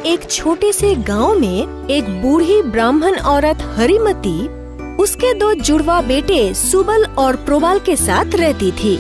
एक छोटे से गांव में एक बूढ़ी ब्राह्मण औरत हरिमती उसके 2 जुड़वा बेटे सुबल और प्रोबाल के साथ रहती थी।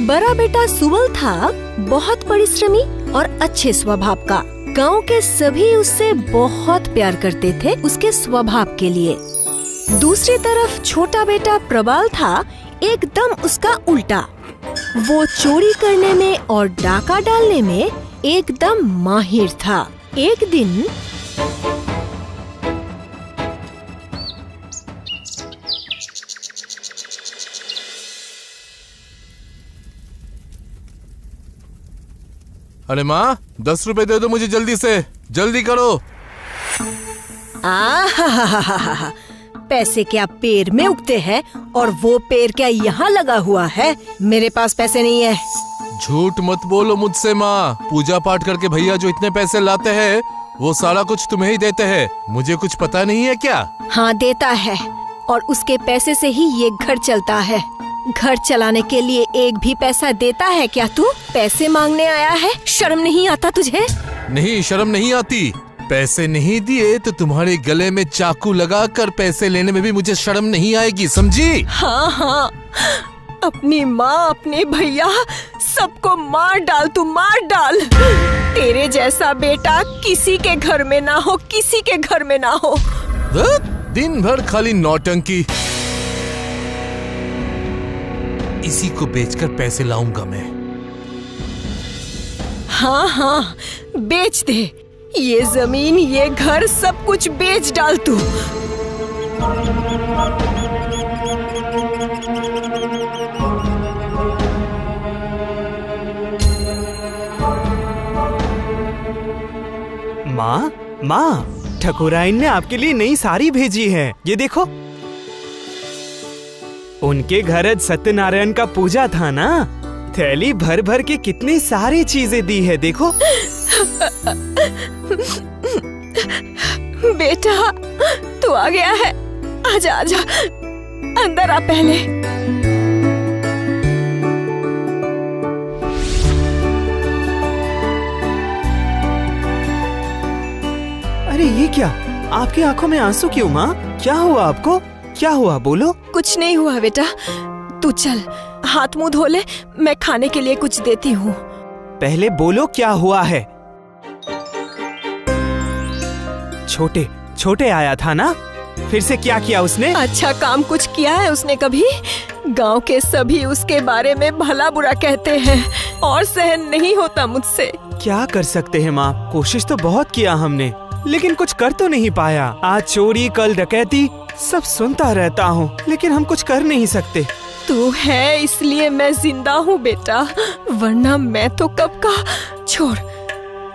बड़ा बेटा सुबल था बहुत परिश्रमी और अच्छे स्वभाव का। गांव के सभी उससे बहुत प्यार करते थे उसके स्वभाव के लिए। दूसरी तरफ छोटा बेटा प्रबाल था एकदम उसका उल्टा। वो चोरी करने में और डाका डालने में एकदम माहिर था। एक दिन अरे माँ, 10 रुपए दे दो मुझे, जल्दी से, जल्दी करो। पैसे क्या पेड़ में उगते हैं और वो पेड़ क्या यहाँ लगा हुआ है? मेरे पास पैसे नहीं है। झूठ मत बोलो मुझसे माँ। पूजा पाठ करके भैया जो इतने पैसे लाते हैं वो सारा कुछ तुम्हें ही देते हैं। मुझे कुछ पता नहीं है क्या? हाँ देता है, और उसके पैसे से ही ये घर चलता है। घर चलाने के लिए एक भी पैसा देता है क्या तू? पैसे मांगने आया है? शर्म नहीं आता तुझे? नहीं, शर्म नहीं आती। पैसे नहीं दिए तो तुम्हारे गले में चाकू लगाकर पैसे लेने में भी मुझे शर्म नहीं आएगी, समझी? हाँ हाँ, अपनी माँ अपने भैया सबको मार डाल, तू मार डाल। तेरे जैसा बेटा किसी के घर में ना हो, किसी के घर में ना हो। दिन भर खाली नौटंकी। इसी को बेचकर पैसे लाऊंगा मैं। हाँ हाँ, बेच दे। ये जमीन, ये घर, सब कुछ बेच डाल तू। माँ, माँ, ठकुराइन ने आपके लिए नई साड़ी भेजी है, ये देखो। उनके घर आज सत्यनारायण का पूजा था ना, थैली भर भर के कितनी सारी चीजें दी है, देखो। बेटा तू आ गया है, आजा आजा, अंदर आ पहले। अरे ये क्या, आपकी आंखों में आंसू क्यों माँ? क्या हुआ आपको? क्या हुआ, बोलो। कुछ नहीं हुआ बेटा, तू चल हाथ मुंह धो ले, मैं खाने के लिए कुछ देती हूँ। पहले बोलो क्या हुआ है। छोटे छोटे आया था ना, फिर से क्या किया उसने? अच्छा काम कुछ किया है उसने कभी? गांव के सभी उसके बारे में भला बुरा कहते हैं और सहन नहीं होता मुझसे। क्या कर सकते हैं माँ, कोशिश तो बहुत किया हमने, लेकिन कुछ कर तो नहीं पाया। आज चोरी, कल डकैती, सब सुनता रहता हूँ, लेकिन हम कुछ कर नहीं सकते। तू है इसलिए मैं जिंदा हूँ बेटा, वरना मैं तो कब का। छोड़,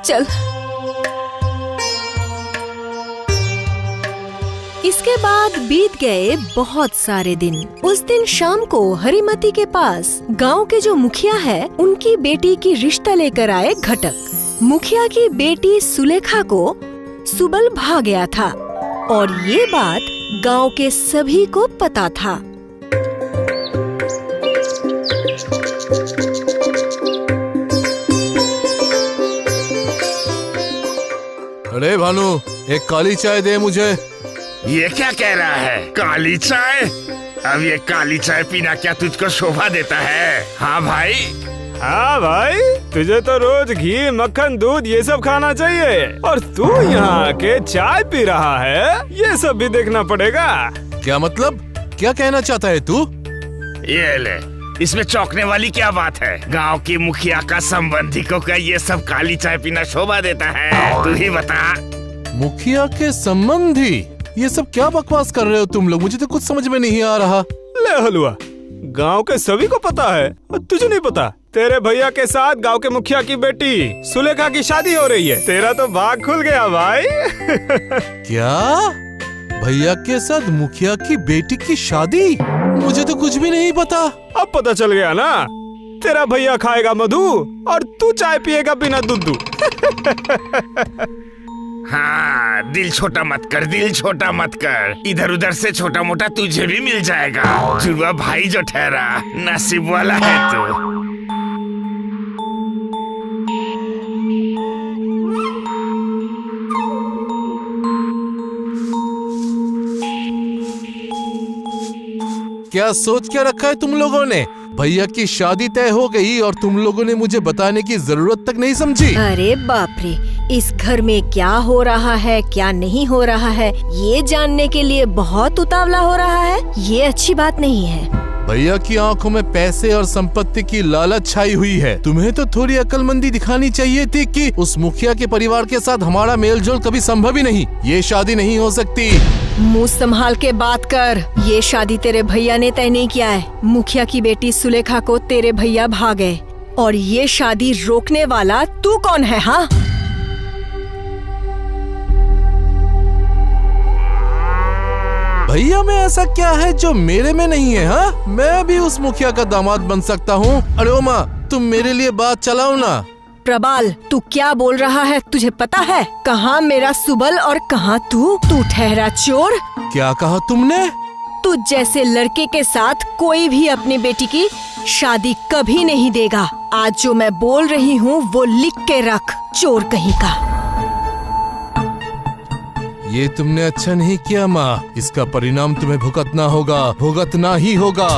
चल। इसके बाद बीत गए बहुत सारे दिन। उस दिन शाम को हरिमती के पास गांव के जो मुखिया है, उनकी बेटी की रिश्ता लेकर आए घटक। मुखिया की बेटी सुलेखा को सुबल भा गया था और ये बात गांव के सभी को पता था। अरे भानु, एक काली चाय दे मुझे। ये क्या कह रहा है, काली चाय? अब ये काली चाय पीना क्या तुझको शोभा देता है? हाँ भाई। हाँ भाई, तुझे तो रोज घी, मक्खन, दूध ये सब खाना चाहिए, और तू यहाँ आके चाय पी रहा है, ये सब भी देखना पड़ेगा। क्या मतलब, क्या कहना चाहता है तू? ये ले, इसमें चौंकने वाली क्या बात है? गांव की मुखिया का संबंधी को क्या ये सब काली चाय पीना शोभा देता है? तू ही बता। मुखिया के संबंधी? ये सब क्या बकवास कर रहे हो तुम लोग, मुझे तो कुछ समझ में नहीं आ रहा। ले हलवा, गांव के सभी को पता है और तुझे नहीं पता। तेरे भैया के साथ गांव के मुखिया की बेटी सुलेखा की शादी हो रही है। तेरा तो भाग खुल गया भाई। क्या? भैया के साथ मुखिया की बेटी की शादी? मुझे तो कुछ भी नहीं पता। अब पता चल गया ना। तेरा भैया खाएगा मधु और तू चाय पिएगा बिना दूध। हाँ, दिल छोटा मत कर, दिल छोटा मत कर। इधर उधर से छोटा मोटा तुझे भी मिल जाएगा। जुड़वा भाई जो ठहरा, नसीब वाला है तू। क्या सोच क्या रखा है तुम लोगों ने? भैया की शादी तय हो गई और तुम लोगों ने मुझे बताने की जरूरत तक नहीं समझी। अरे बाप रे, इस घर में क्या हो रहा है क्या नहीं हो रहा है ये जानने के लिए बहुत उतावला हो रहा है। ये अच्छी बात नहीं है। भैया की आंखों में पैसे और संपत्ति की लालच छाई हुई है। तुम्हें तो थोड़ी अक्लमंदी दिखानी चाहिए थी कि उस मुखिया के परिवार के साथ हमारा मेलजोल कभी संभव ही नहीं। ये शादी नहीं हो सकती। मुंह संभाल के बात कर। ये शादी तेरे भैया ने तय नहीं किया है। मुखिया की बेटी सुलेखा को तेरे भैया भाग गए और ये शादी रोकने वाला तू कौन है? हाँ, भैया में ऐसा क्या है जो मेरे में नहीं है? हाँ, मैं भी उस मुखिया का दामाद बन सकता हूँ। अरे ओ माँ, तुम मेरे लिए बात चलाओ ना। प्रबाल, तू क्या बोल रहा है? तुझे पता है कहाँ मेरा सुबल और कहाँ तू? तू ठहरा चोर। क्या कहा तुमने? तू जैसे लड़के के साथ कोई भी अपनी बेटी की शादी कभी नहीं देगा। आज जो मैं बोल रही हूँ वो लिख के रख, चोर कहीं का। ये तुमने अच्छा नहीं किया माँ। इसका परिणाम तुम्हें भुगतना होगा, भुगतना ही होगा।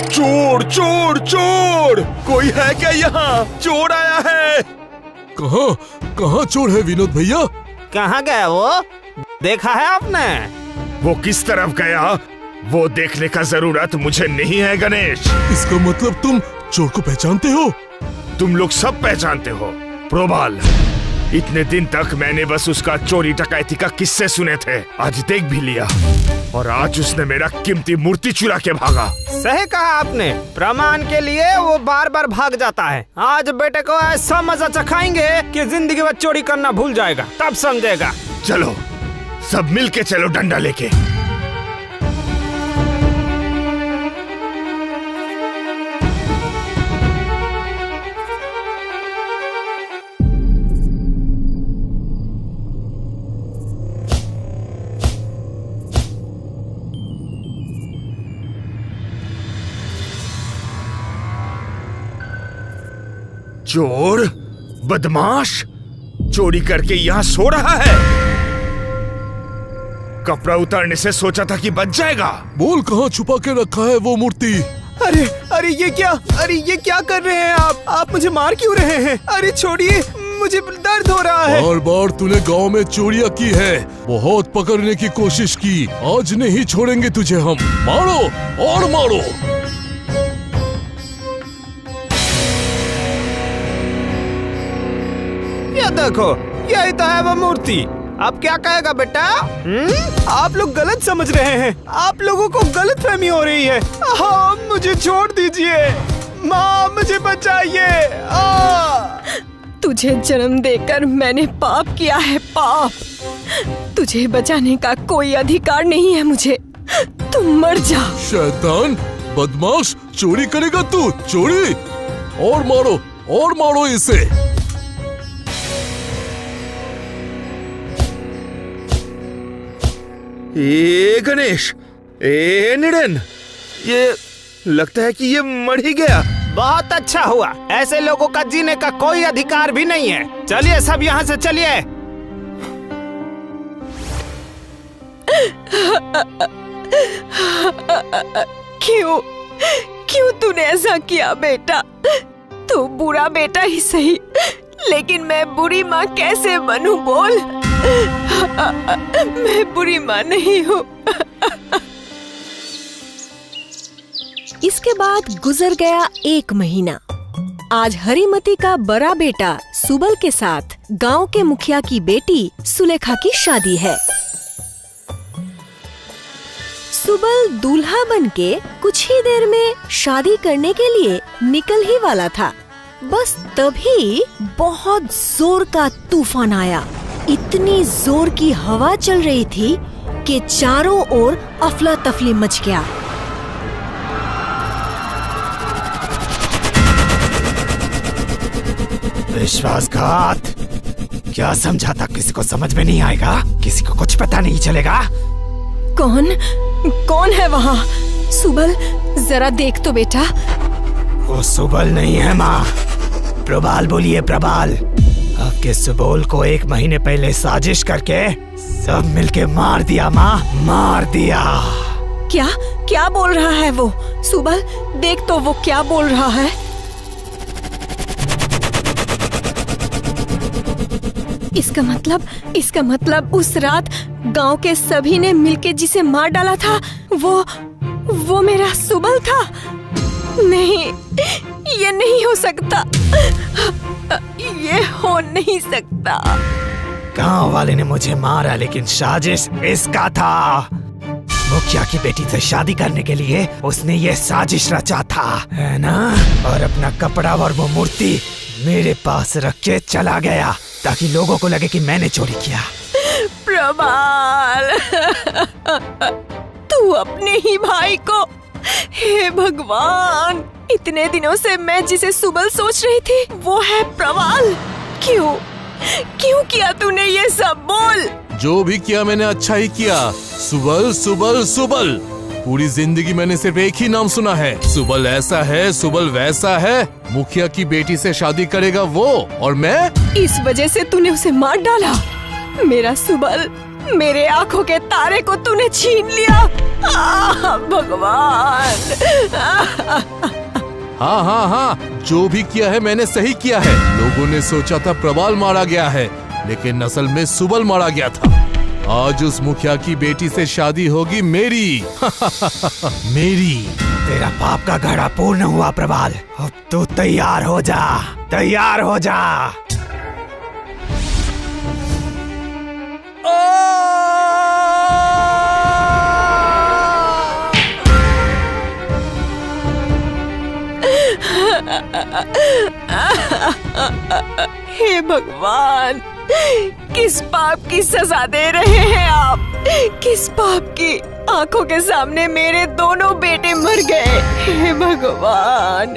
चोर चोर चोर! कोई है क्या यहाँ? चोर आया है। कहाँ चोर है विनोद भैया? कहाँ गया वो? देखा है आपने? वो किस तरफ गया वो देखने का जरूरत मुझे नहीं है गणेश। इसका मतलब तुम चोर को पहचानते हो? तुम लोग सब पहचानते हो। प्रोबाल, इतने दिन तक मैंने बस उसका चोरी डकैती का किस्से सुने थे। आज देख भी लिया और आज उसने मेरा कीमती मूर्ति चुरा के भागा। सही कहा आपने। प्रमाण के लिए वो बार बार भाग जाता है। आज बेटे को ऐसा मजा चखाएंगे कि जिंदगी में चोरी करना भूल जाएगा, तब समझेगा। चलो सब मिल के चलो डंडा लेके। चोर, बदमाश, चोरी करके यहाँ सो रहा है। कपड़ा उतारने से सोचा था कि बच जाएगा। बोल, कहाँ छुपा के रखा है वो मूर्ति? अरे अरे ये क्या कर रहे हैं आप मुझे मार क्यों रहे हैं? अरे छोड़िए, मुझे दर्द हो रहा है। बार बार तूने गांव में चोरियां की है, बहुत पकड़ने की कोशिश की। आज नहीं छोड़ेंगे तुझे हम। मारो और मारो। ये देखो, यही तो है वो मूर्ति। अब क्या कहेगा बेटा? आप लोग गलत समझ रहे हैं। आप लोगों को गलतफहमी हो रही है। हाँ, मुझे छोड़ दीजिए। माँ, मुझे बचाइए। तुझे जन्म देकर मैंने पाप किया है, पाप। तुझे बचाने का कोई अधिकार नहीं है मुझे। तुम मर जा। शैतान, बदमाश, चोरी करेगा तू? चोरी? और मारो इसे। ए गणेश, ए निरन, ये लगता है कि ये मर ही गया। बहुत अच्छा हुआ। ऐसे लोगों का जीने का कोई अधिकार भी नहीं है। चलिए सब यहाँ से चलिए। क्यों तूने ऐसा किया बेटा? तू बुरा बेटा ही सही, लेकिन मैं बुरी माँ कैसे बनूं? बोल। मैं बुरी माँ नहीं हूँ। इसके बाद गुजर गया 1 महीना। आज हरिमती का बड़ा बेटा सुबल के साथ गांव के मुखिया की बेटी सुलेखा की शादी है। सुबल दूल्हा बनके कुछ ही देर में शादी करने के लिए निकल ही वाला था। बस तभी बहुत जोर का तूफान आया। इतनी जोर की हवा चल रही थी कि चारों ओर अफला तफली मच गया। विश्वासघात, क्या समझा था? किसी को समझ में नहीं आएगा, किसी को कुछ पता नहीं चलेगा। कौन है वहाँ? सुबल, जरा देख तो बेटा। वो सुबल नहीं है माँ, प्रबाल बोलिए, प्रबाल। आपके सुबोल को 1 महीने पहले साजिश करके सब मिलके मार दिया माँ, मार दिया। क्या बोल रहा है वो? सुबल, देख तो वो क्या बोल रहा है। इसका मतलब उस रात गांव के सभी ने मिलके जिसे मार डाला था वो मेरा सुबल था। नहीं, ये नहीं हो सकता, ये हो नहीं सकता। गांव वाले ने मुझे मारा, लेकिन साजिश इसका था। मुखिया की बेटी से शादी करने के लिए उसने ये साजिश रचा था, है ना? और अपना कपड़ा और वो मूर्ति मेरे पास रख के चला गया ताकि लोगों को लगे कि मैंने चोरी किया। प्रबाल, तू अपने ही भाई को, हे भगवान, इतने दिनों से मैं जिसे सुबल सोच रही थी वो है प्रबाल। क्यों किया तूने ये सब? बोल। जो भी किया मैंने अच्छा ही किया। सुबल सुबल सुबल, पूरी जिंदगी मैंने सिर्फ एक ही नाम सुना है, सुबल ऐसा है, सुबल वैसा है, मुखिया की बेटी से शादी करेगा वो, और मैं? इस वजह से तूने उसे मार डाला। मेरा सुबल, मेरे आंखों के तारे को तूने छीन लिया। भगवान। हाँ, जो भी किया है मैंने सही किया है। लोगों ने सोचा था प्रबाल मारा गया है, लेकिन असल में सुबल मारा गया था। आज उस मुखिया की बेटी से शादी होगी मेरी। मेरी। तेरा पाप का घड़ा पूर्ण हुआ प्रबाल, अब तू तैयार हो जा, तैयार हो जा। हे भगवान, किस पाप की सजा दे रहे हैं आप? किस पाप की? आंखों के सामने मेरे दोनों बेटे मर गए। हे भगवान।